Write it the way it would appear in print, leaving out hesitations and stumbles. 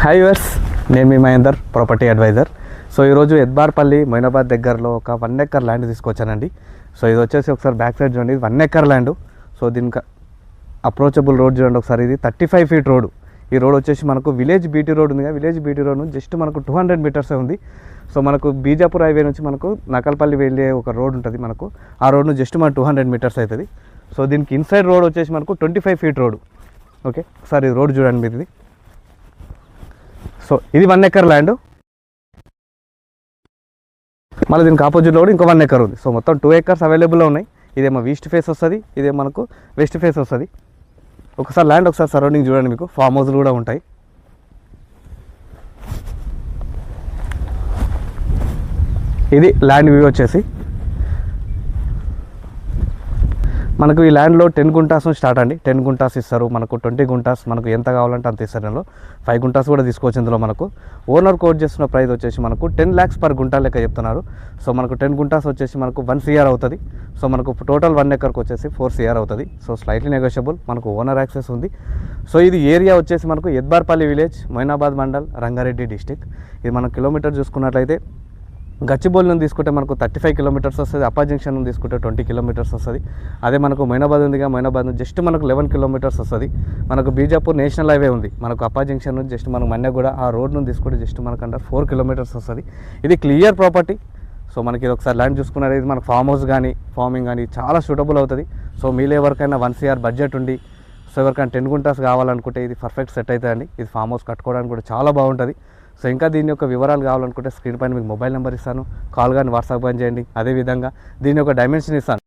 Hi verse, నేను మీ Mahender, property advisor. So ఈరోజు ఎద్బార్పల్లి మొయినాబాద్ దగ్గరలో ఒక 1 ఎకర్ ల్యాండ్ తీసుకొచ్చానండి. సో ఇది వచ్చేసి ఒకసారి బ్యాక్ సైడ్ చూడండి, ఇది 1 ఎకర్ ల్యాండ్. సో దీనికి అప్రోచబుల్ రోడ్ చూడండి ఒకసారి, ఇది 35 ఫీట్ రోడ్. ఈ రోడ్ వచ్చేసి మనకు విలేజ్ బీటీ రోడ్ ఉంది, విలేజ్ బీటీ రోడ్ నుంచి జస్ట్ మనకు 200 మీటర్సే ఉంది. సో మనకు బీజాపూర్ హైవే నుంచి మనకు నకల్పల్లి వెళ్ళే ఒక రోడ్ ఉంటుంది మనకు, ఆ రోడ్ జస్ట్ మనకు 200 మీటర్స్ అవుతుంది. సో దీనికి ఇన్సైడ్ రోడ్ వచ్చేసి మనకు 25 ఫీట్ రోడ్. ఓకే, ఒకసారి ఈ రోడ్ చూడండి మీరు. ఇది సో ఇది 1 ఎకర్ ల్యాండ్. మళ్ళీ దీనికి ఆపోజిట్లో కూడా ఇంకో 1 ఎకర్ ఉంది. సో మొత్తం 2 ఎకర్స్ అవైలబుల్లో ఉన్నాయి. ఇదేమో ఈస్ట్ ఫేస్ వస్తుంది, ఇదే మనకు వెస్ట్ ఫేస్ వస్తుంది. ఒకసారి ల్యాండ్ ఒకసారి సరౌండింగ్ చూడండి, మీకు ఫామ్ హౌస్లు కూడా ఉంటాయి. ఇది ల్యాండ్ వ్యూ వచ్చేసి మనకు ఈ ల్యాండ్లో 10 గుంటాస్ స్టార్ట్ అండి. 10 గుంటాస్ ఇస్తారు మనకు, 20 గుంటాస్ మనకు ఎంత కావాలంటే అంత ఇస్తారు. ఇందులో 5 గుంటాస్ కూడా తీసుకోవచ్చు. ఇందులో మనకు ఓనర్ కోట్ చేస్తున్న ప్రైస్ వచ్చేసి మనకు 10 lakhs పర్ గుంటా లెక్క చెప్తున్నారు. సో మనకు 10 గుంటాస్ వచ్చేసి మనకు 1 CR అవుతుంది. సో మనకు టోటల్ 1 ఎకర్కి వచ్చేసి 4 CR అవుతుంది. సో స్లైట్లీ నెగోషియబుల్, మనకు ఓనర్ యాక్సెస్ ఉంది. సో ఇది ఏరియా వచ్చేసి మనకు ఎద్బార్పల్లి విలేజ్, మొయినాబాద్ మండల్, రంగారెడ్డి డిస్టిక్. ఇది మనం కిలోమీటర్ చూసుకున్నట్లయితే గచ్చిబౌలి నుంచి తీసుకుంటే మనకు 35 కిలోమీటర్స్ వస్తుంది. అప్పా జంక్షన్ నుంచి తీసుకుంటే 20 కిలోమీటర్స్ వస్తుంది. అదే మనకు మొయినాబాద్ ఉందిగా, మొయినాబాద్ నుంచి జస్ట్ మనకు 11 కిలోమీటర్స్ వస్తుంది. మనకు బీజాపూర్ నేషనల్ హైవే ఉంది, మనకు అప్పా జంక్షన్ నుంచి జస్ట్ మనకు మన్యగూడ ఆ రోడ్ నుంచి తీసుకుంటే జస్ట్ మనకు అండర్ 4 కిలోమీటర్స్ వస్తుంది. ఇది క్లియర్ ప్రాపర్టీ. సో మనకి ఇది ఒకసారి ల్యాండ్ చూసుకున్నది, ఇది మనకు ఫామ్ హౌస్ కానీ ఫార్మింగ్ కానీ చాలా సూటబుల్ అవుతుంది. సో మీలో ఎవరికైనా 1 CR బడ్జెట్ ఉండి, సో ఎవరికైనా 10 గుంటాస్ కావాలనుకుంటే ఇది పర్ఫెక్ట్ సెట్ అవుతుందండి. ఇది ఫామ్ హౌస్ కట్టుకోవడానికి కూడా చాలా బాగుంటుంది. సో ఇంకా దీని యొక్క వివరాలు కావాలనుకుంటే స్క్రీన్ పైన మీకు మొబైల్ నెంబర్ ఇస్తాను, కాల్ కానీ వాట్సాప్ కానీ చేయండి. అదేవిధంగా దీని యొక్క డైమెన్షన్ ఇస్తాను.